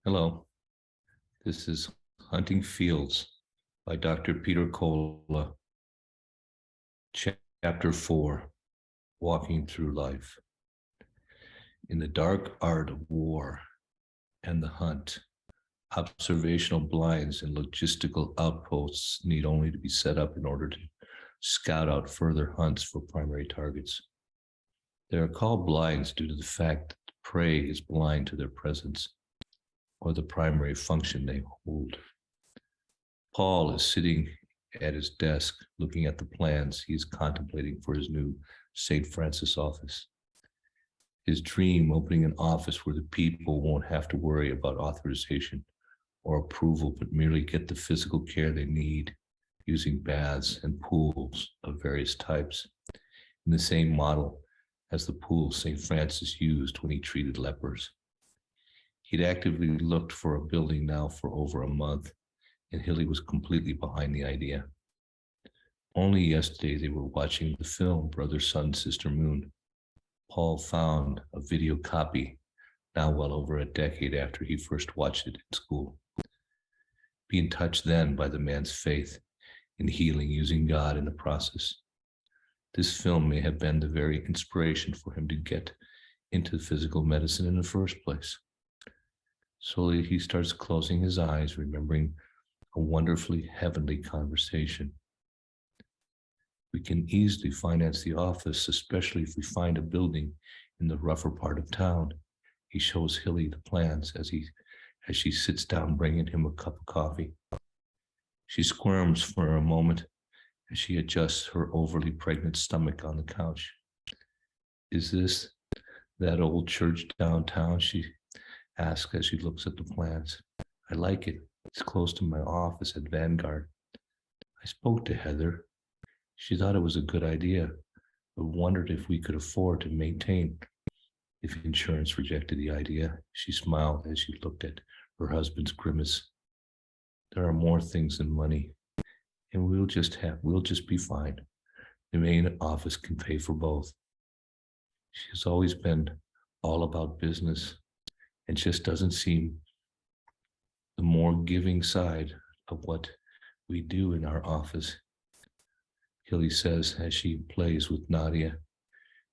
Hello, this is Hunting Fields by Dr. Peter Colla, Chapter 4, Walking Through Life. In the dark art of war and the hunt, observational blinds and logistical outposts need only to be set up in order to scout out further hunts for primary targets. They are called blinds due to the fact that the prey is blind to their presence or the primary function they hold. Paul is sitting at his desk looking at the plans he is contemplating for his new St. Francis office. His dream opening an office where the people won't have to worry about authorization or approval, but merely get the physical care they need using baths and pools of various types in the same model as the pools St. Francis used when he treated lepers. He'd actively looked for a building now for over a month, and Hilly was completely behind the idea. Only yesterday they were watching the film Brother, Sun, Sister, Moon. Paul found a video copy now well over a decade after he first watched it in school. Being touched then by the man's faith in healing using God in the process. This film may have been the very inspiration for him to get into physical medicine in the first place. Slowly he starts closing his eyes, remembering a wonderfully heavenly conversation. We can easily finance the office, especially if we find a building in the rougher part of town. He shows Hilly the plans as she sits down, bringing him a cup of coffee. She squirms for a moment as she adjusts her overly pregnant stomach on the couch. Is this that old church downtown? She asks as she looks at the plans. I like it. It's close to my office at Vanguard. I spoke to Heather. She thought it was a good idea, but wondered if we could afford to maintain. If insurance rejected the idea, she smiled as she looked at her husband's grimace. There are more things than money, and we'll just be fine. The main office can pay for both. She has always been all about business, and just doesn't seem the more giving side of what we do in our office. Hilly says as she plays with Nadia.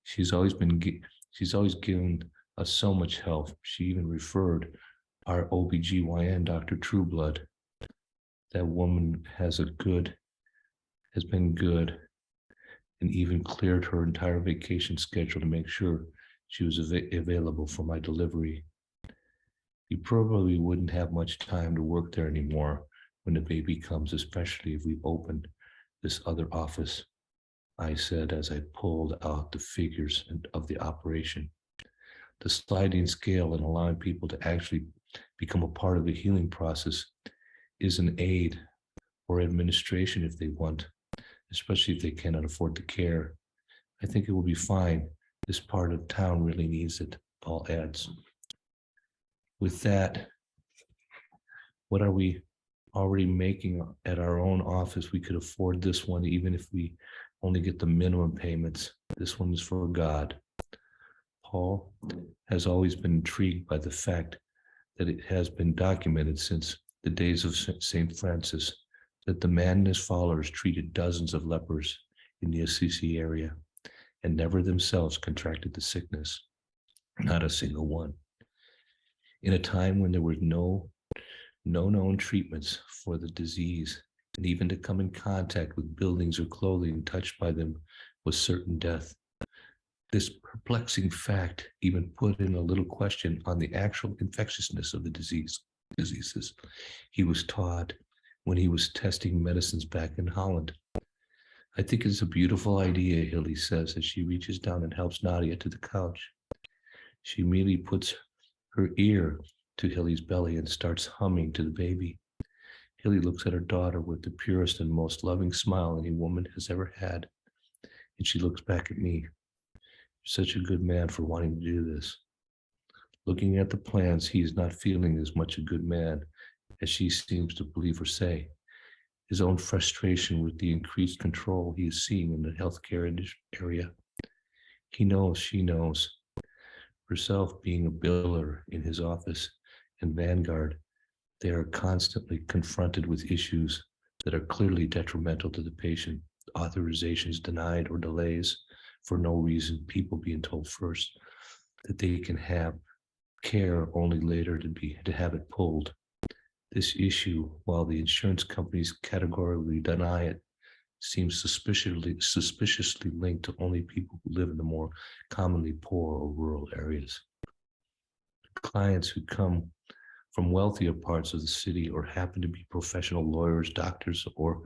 She's always given us so much help. She even referred our OBGYN, Dr. Trueblood. That woman has been good, and even cleared her entire vacation schedule to make sure she was available for my delivery. You probably wouldn't have much time to work there anymore when the baby comes, especially if we opened this other office, I said as I pulled out the figures of the operation. The sliding scale and allowing people to actually become a part of the healing process is an aid or administration if they want, especially if they cannot afford the care. I think it will be fine. This part of town really needs it, Paul adds. With that, what are we already making at our own office? We could afford this one even if we only get the minimum payments. This one is for God. Paul has always been intrigued by the fact that it has been documented since the days of St. Francis that the man and his followers treated dozens of lepers in the Assisi area and never themselves contracted the sickness, not a single one. In a time when there were no known treatments for the disease, and even to come in contact with buildings or clothing touched by them was certain death. This perplexing fact even put in a little question on the actual infectiousness of the diseases he was taught when he was testing medicines back in Holland. I think it's a beautiful idea, Hilly says as she reaches down and helps Nadia to the couch. She immediately puts her ear to Hilly's belly and starts humming to the baby. Hilly looks at her daughter with the purest and most loving smile any woman has ever had, and she looks back at me. You're such a good man for wanting to do this. Looking at the plans, he is not feeling as much a good man as she seems to believe or say. His own frustration with the increased control he is seeing in the healthcare area. He knows, she knows. Herself being a biller in his office and vanguard, they are constantly confronted with issues that are clearly detrimental to the patient. Authorizations denied or delays for no reason, people being told first that they can have care only later to have it pulled. This issue, while the insurance companies categorically deny it, seems suspiciously linked to only people who live in the more commonly poor or rural areas. Clients who come from wealthier parts of the city or happen to be professional lawyers, doctors, or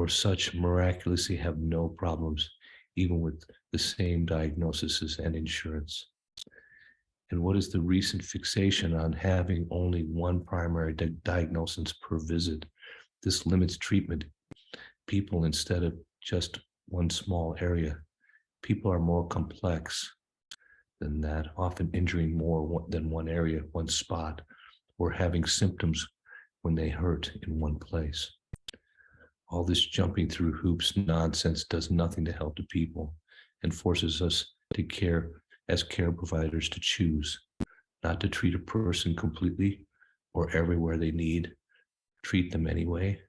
such miraculously have no problems, even with the same diagnoses and insurance. And what is the recent fixation on having only one primary diagnosis per visit? This limits treatment people instead of just one small area. People are more complex than that, often injuring more than one area, one spot, or having symptoms when they hurt in one place. All this jumping through hoops nonsense does nothing to help the people and forces us to care as care providers to choose not to treat a person completely or everywhere they need, treat them anyway,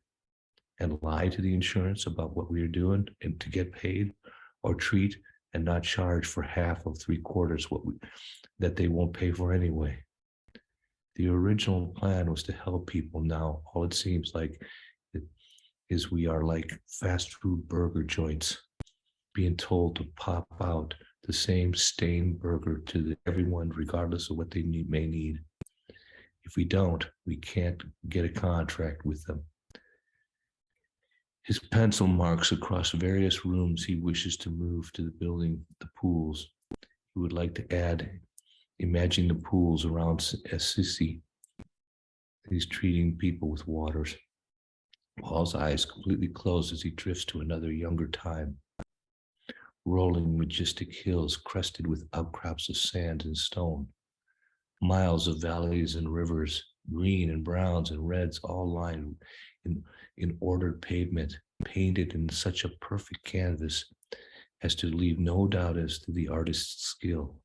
and lie to the insurance about what we are doing and to get paid, or treat and not charge for half of 3/4 that they won't pay for anyway. The original plan was to help people. Now all it seems like is we are like fast food burger joints being told to pop out the same stained burger to everyone regardless of what they may need. If we don't, we can't get a contract with them. His pencil marks across various rooms he wishes to move to the building, the pools. He would like to add, imagine the pools around Assisi. He's treating people with waters. Paul's eyes completely close as he drifts to another younger time. Rolling majestic hills crested with outcrops of sand and stone. Miles of valleys and rivers, green and browns and reds, all lined in ordered pavement, painted in such a perfect canvas as to leave no doubt as to the artist's skill.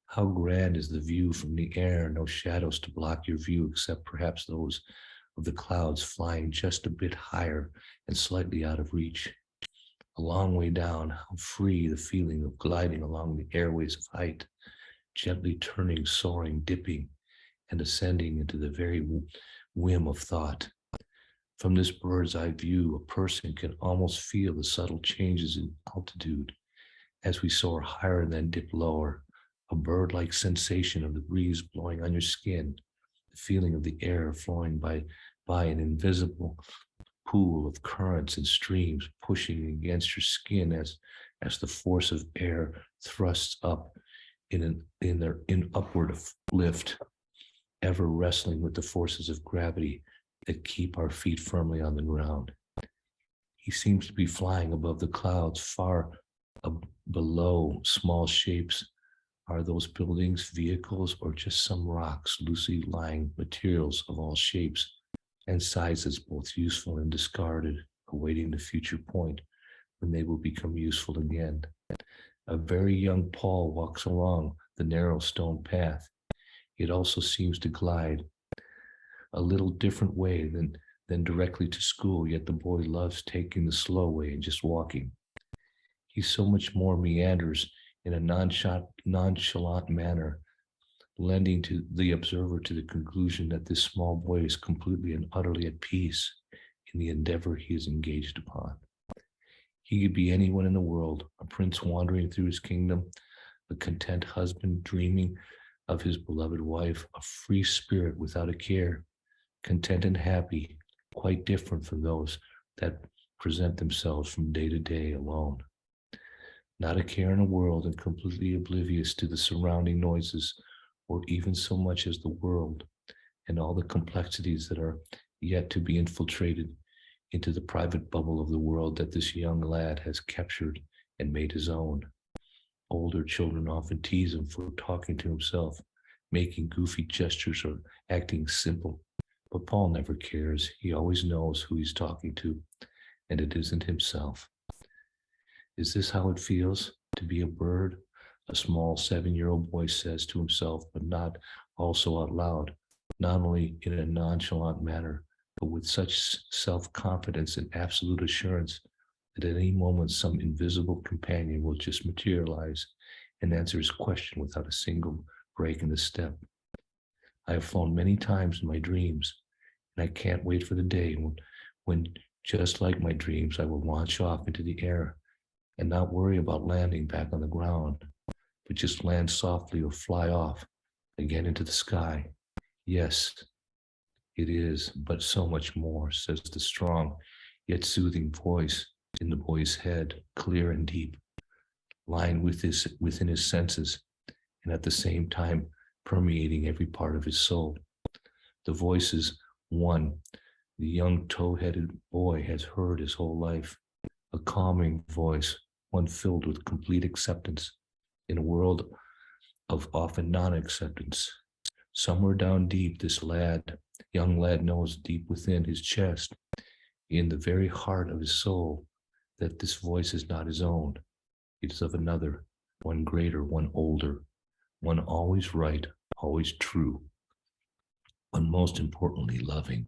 How grand is the view from the air, no shadows to block your view except perhaps those of the clouds flying just a bit higher and slightly out of reach. A long way down, how free the feeling of gliding along the airways of height, gently turning, soaring, dipping, and ascending into the very whim of thought. From this bird's eye view, a person can almost feel the subtle changes in altitude as we soar higher and then dip lower, a bird-like sensation of the breeze blowing on your skin, the feeling of the air flowing by an invisible pool of currents and streams pushing against your skin as the force of air thrusts up in upward lift, ever wrestling with the forces of gravity that keep our feet firmly on the ground. He seems to be flying above the clouds, far below. Small shapes. Are those buildings, vehicles, or just some rocks, loosely lying materials of all shapes and sizes, both useful and discarded, awaiting the future point when they will become useful again? A very young Paul walks along the narrow stone path. It also seems to glide a little different way than directly to school, yet the boy loves taking the slow way and just walking. He so much more meanders in a nonchalant manner, lending to the observer to the conclusion that this small boy is completely and utterly at peace in the endeavor he is engaged upon. He could be anyone in the world, a prince wandering through his kingdom, a content husband dreaming of his beloved wife, a free spirit without a care, content and happy, quite different from those that present themselves from day to day alone. Not a care in the world and completely oblivious to the surrounding noises, or even so much as the world and all the complexities that are yet to be infiltrated into the private bubble of the world that this young lad has captured and made his own. Older children often tease him for talking to himself, making goofy gestures or acting simple. But Paul never cares. He always knows who he's talking to, and it isn't himself. Is this how it feels to be a bird? A small 7-year-old boy says to himself, but not also out loud. not only in a nonchalant manner, but with such self-confidence and absolute assurance that at any moment some invisible companion will just materialize and answer his question without a single break in the step. I have flown many times in my dreams, and I can't wait for the day when just like my dreams, I will launch off into the air and not worry about landing back on the ground, but just land softly or fly off again into the sky. Yes, it is, but so much more, says the strong yet soothing voice in the boy's head, clear and deep, lying within his senses, and at the same time permeating every part of his soul. The voice is one the young tow-headed boy has heard his whole life, a calming voice, one filled with complete acceptance in a world of often non-acceptance. Somewhere down deep, this young lad knows deep within his chest, in the very heart of his soul, that this voice is not his own. It is of another, one greater, one older, one always right, always true, one most importantly loving,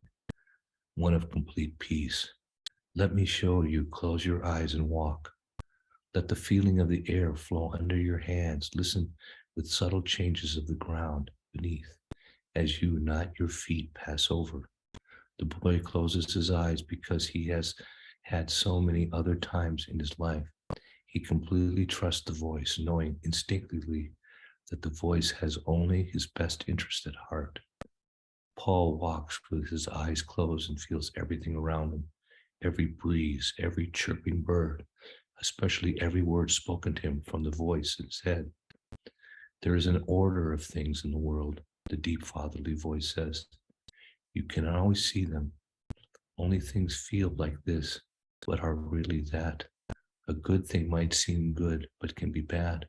one of complete peace. Let me show you, close your eyes and walk. Let the feeling of the air flow under your hands. Listen with subtle changes of the ground beneath as you, not your feet, pass over. The boy closes his eyes because he has had so many other times in his life. He completely trusts the voice, knowing instinctively that the voice has only his best interest at heart. Paul walks with his eyes closed and feels everything around him, every breeze, every chirping bird, especially every word spoken to him from the voice in his head. There is an order of things in the world, the deep fatherly voice says. You cannot always see them. Only things feel like this, but are really that. A good thing might seem good, but can be bad.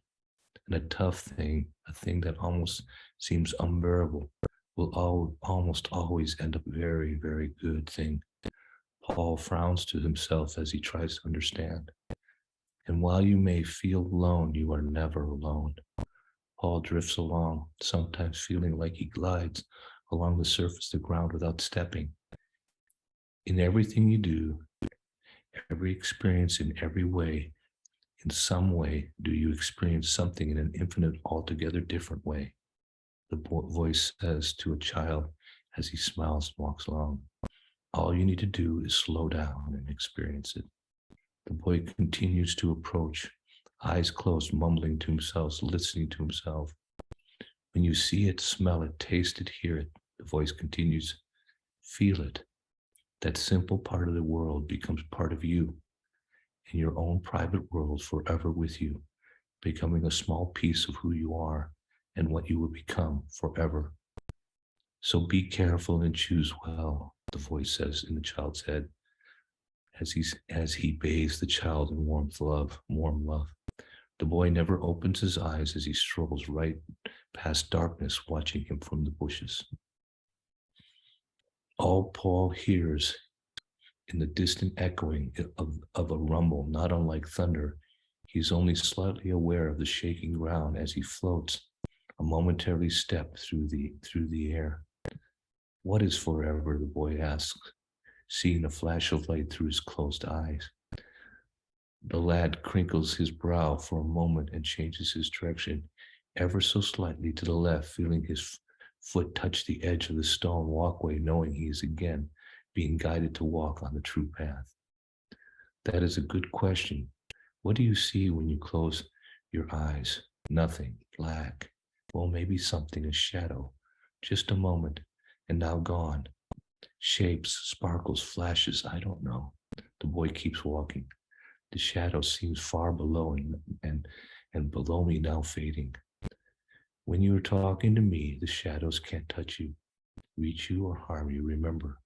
And a tough thing, a thing that almost seems unbearable, will almost always end up very, very good thing. Paul frowns to himself as he tries to understand. And while you may feel alone, you are never alone. Paul drifts along, sometimes feeling like he glides along the surface of the ground without stepping. In everything you do, every experience in every way, in some way, do you experience something in an infinite, altogether different way? The voice says to a child as he smiles and walks along. All you need to do is slow down and experience it. The boy continues to approach, eyes closed, mumbling to himself, listening to himself. When you see it, smell it, taste it, hear it, the voice continues, feel it. That simple part of the world becomes part of you, and your own private world forever with you, becoming a small piece of who you are and what you will become forever. So be careful and choose well, the voice says in the child's head, as he bathes the child in warm love. The boy never opens his eyes as he strolls right past darkness, watching him from the bushes. All Paul hears in the distant echoing of a rumble, not unlike thunder, he's only slightly aware of the shaking ground as he floats a momentary step through the air. What is forever? The boy asks, seeing a flash of light through his closed eyes. The lad crinkles his brow for a moment and changes his direction ever so slightly to the left, feeling his foot touch the edge of the stone walkway, knowing he is again being guided to walk on the true path. That is a good question. What do you see when you close your eyes? Nothing. Black. Well, maybe something, a shadow. Just a moment, and now gone. Shapes, sparkles, flashes, I don't know. The boy keeps walking. The shadow seems far below and below me now fading. When you are talking to me, the shadows can't touch you, reach you, or harm you, remember.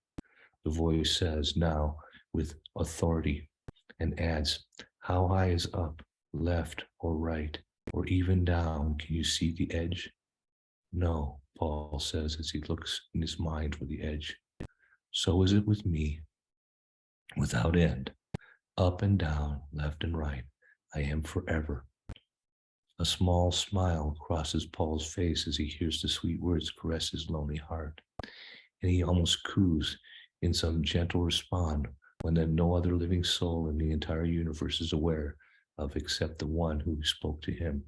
The voice says now with authority and adds, how high is up, left or right, or even down? Can you see the edge? No, Paul says as he looks in his mind for the edge. So is it with me, without end, up and down, left and right. I am forever. A small smile crosses Paul's face as he hears the sweet words caress his lonely heart. and he almost coos in some gentle response when that no other living soul in the entire universe is aware of except the one who spoke to him.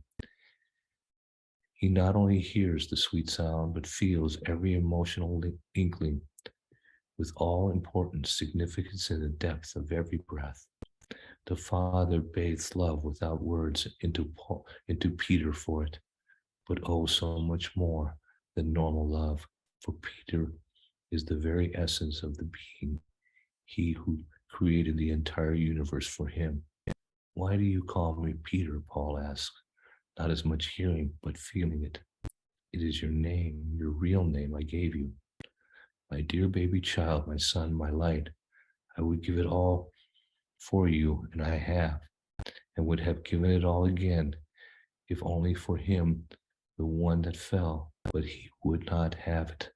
He not only hears the sweet sound, but feels every emotional inkling with all important significance in the depth of every breath. The Father bathes love without words into Peter for it, but oh, so much more than normal love, for Peter is the very essence of the being, he who created the entire universe for him. Why do you call me Peter? Paul asks, not as much hearing, but feeling it. It is your name, your real name I gave you. My dear baby child, my son, my light. I would give it all for you, and I have, and would have given it all again, if only for him, the one that fell, but he would not have it.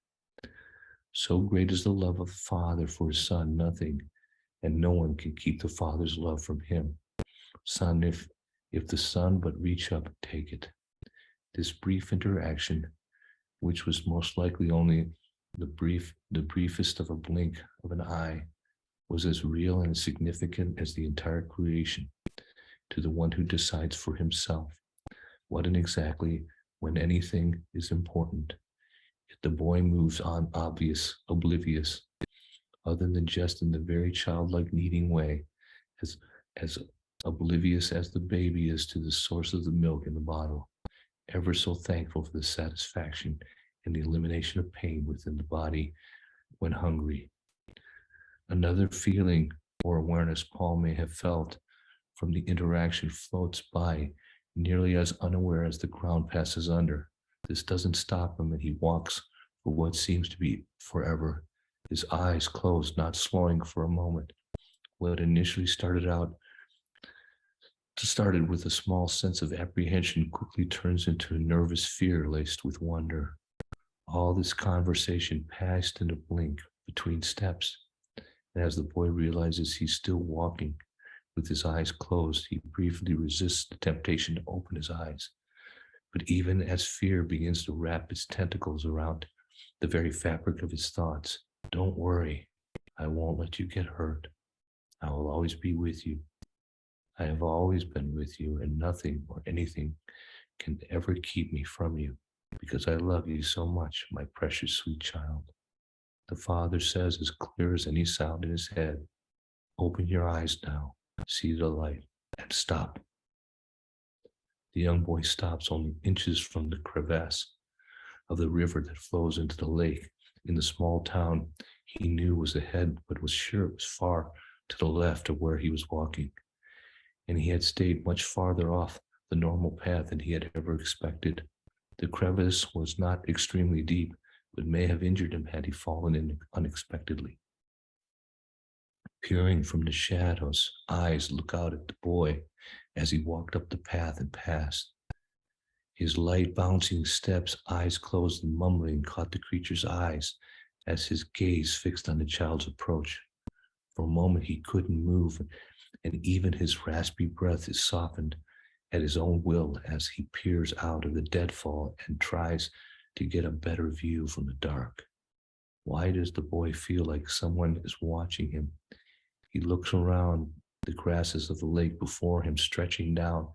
So great is the love of the Father for his Son, nothing and no one can keep the Father's love from him. Son, if the Son but reach up and take it. This brief interaction, which was most likely only the briefest of a blink of an eye, was as real and significant as the entire creation to the one who decides for himself what and exactly when anything is important. Yet the boy moves on oblivious, other than just in the very childlike needing way, as oblivious as the baby is to the source of the milk in the bottle, ever so thankful for the satisfaction and the elimination of pain within the body when hungry. Another feeling or awareness Paul may have felt from the interaction floats by, nearly as unaware as the ground passes under. This doesn't stop him, and he walks for what seems to be forever, his eyes closed, not slowing for a moment. What initially started with a small sense of apprehension quickly turns into a nervous fear laced with wonder. All this conversation passed in a blink between steps, and as the boy realizes he's still walking with his eyes closed, he briefly resists the temptation to open his eyes. But even as fear begins to wrap its tentacles around the very fabric of his thoughts, don't worry, I won't let you get hurt. I will always be with you. I have always been with you, and nothing or anything can ever keep me from you, because I love you so much, my precious sweet child. The Father says as clear as any sound in his head, open your eyes now, see the light, and stop. The young boy stops only inches from the crevasse of the river that flows into the lake in the small town he knew was ahead, but was sure it was far to the left of where he was walking. And he had stayed much farther off the normal path than he had ever expected. The crevice was not extremely deep, but may have injured him had he fallen in unexpectedly. Peering from the shadows, eyes look out at the boy as he walked up the path and passed. His light bouncing steps, eyes closed and mumbling, caught the creature's eyes as his gaze fixed on the child's approach. For a moment he couldn't move, and even his raspy breath is softened at his own will as he peers out of the deadfall and tries to get a better view from the dark. Why does the boy feel like someone is watching him? He looks around the grasses of the lake before him, stretching down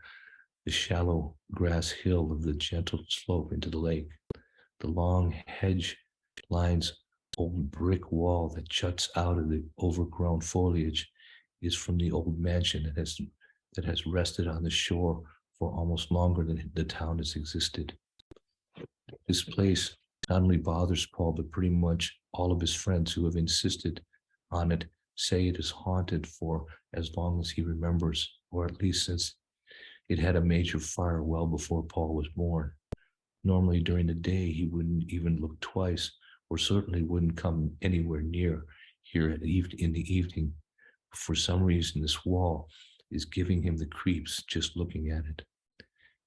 the shallow grass hill of the gentle slope into the lake. The long hedge lines old brick wall that juts out of the overgrown foliage is from the old mansion that has rested on the shore for almost longer than the town has existed. This place not only bothers Paul, but pretty much all of his friends who have insisted on it say it is haunted for as long as he remembers, or at least since it had a major fire well before Paul was born. Normally during the day, he wouldn't even look twice, or certainly wouldn't come anywhere near here in the evening. For some reason, this wall is giving him the creeps just looking at it.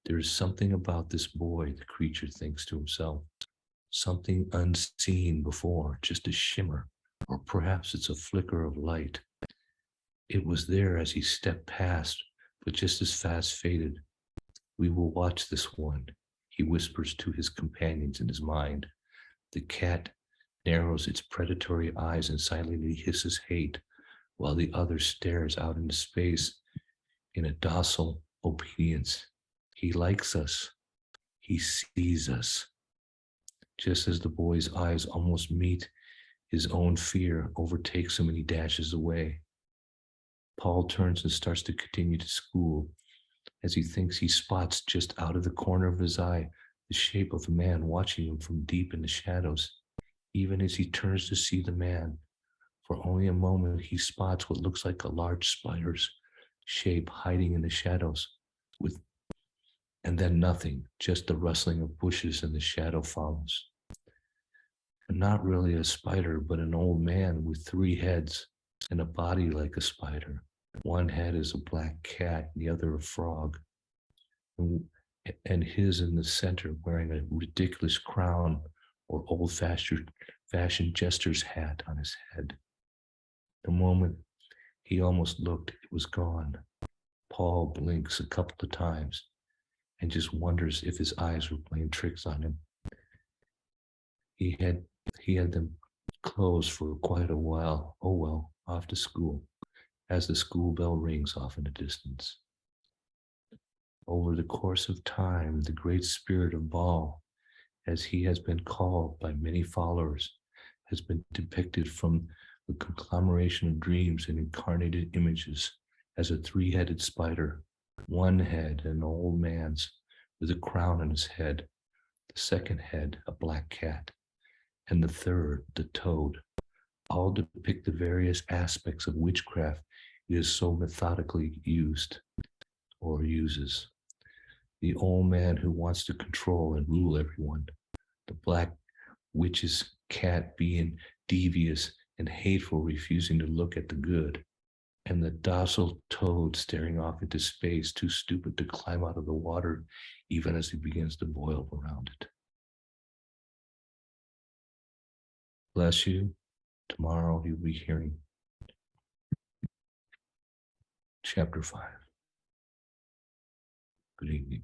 There is something about this boy, the creature thinks to himself. Something unseen before, just a shimmer, or perhaps it's a flicker of light. It was there as he stepped past, but just as fast faded. We will watch this one, he whispers to his companions in his mind. The cat narrows its predatory eyes and silently hisses hate, while the other stares out into space in a docile obedience. He likes us. He sees us. Just as the boy's eyes almost meet, his own fear overtakes him and he dashes away. Paul turns and starts to continue to school as he thinks he spots just out of the corner of his eye the shape of a man watching him from deep in the shadows. Even as he turns to see the man, for only a moment he spots what looks like a large spider's shape hiding in the shadows, and then nothing, just the rustling of bushes and the shadow follows. But not really a spider, but an old man with 3 heads and a body like a spider. One head is a black cat, the other a frog, and his in the center wearing a ridiculous crown or old-fashioned jester's hat on his head. The moment he almost looked, it was gone. Paul blinks a couple of times and just wonders if his eyes were playing tricks on him. He had them closed for quite a while. Oh well, off to school, as the school bell rings off in the distance. Over the course of time, the great spirit of Baal, as he has been called by many followers, has been depicted from the conglomeration of dreams and incarnated images as a 3-headed spider, one head an old man's with a crown on his head, the second head a black cat, and the third the toad, all depict the various aspects of witchcraft it is so methodically used or uses. The old man who wants to control and rule everyone, the black witch's cat being devious and hateful, refusing to look at the good, and the docile toad staring off into space, too stupid to climb out of the water, even as he begins to boil around it. Bless you. Tomorrow you'll be hearing chapter 5. Good evening.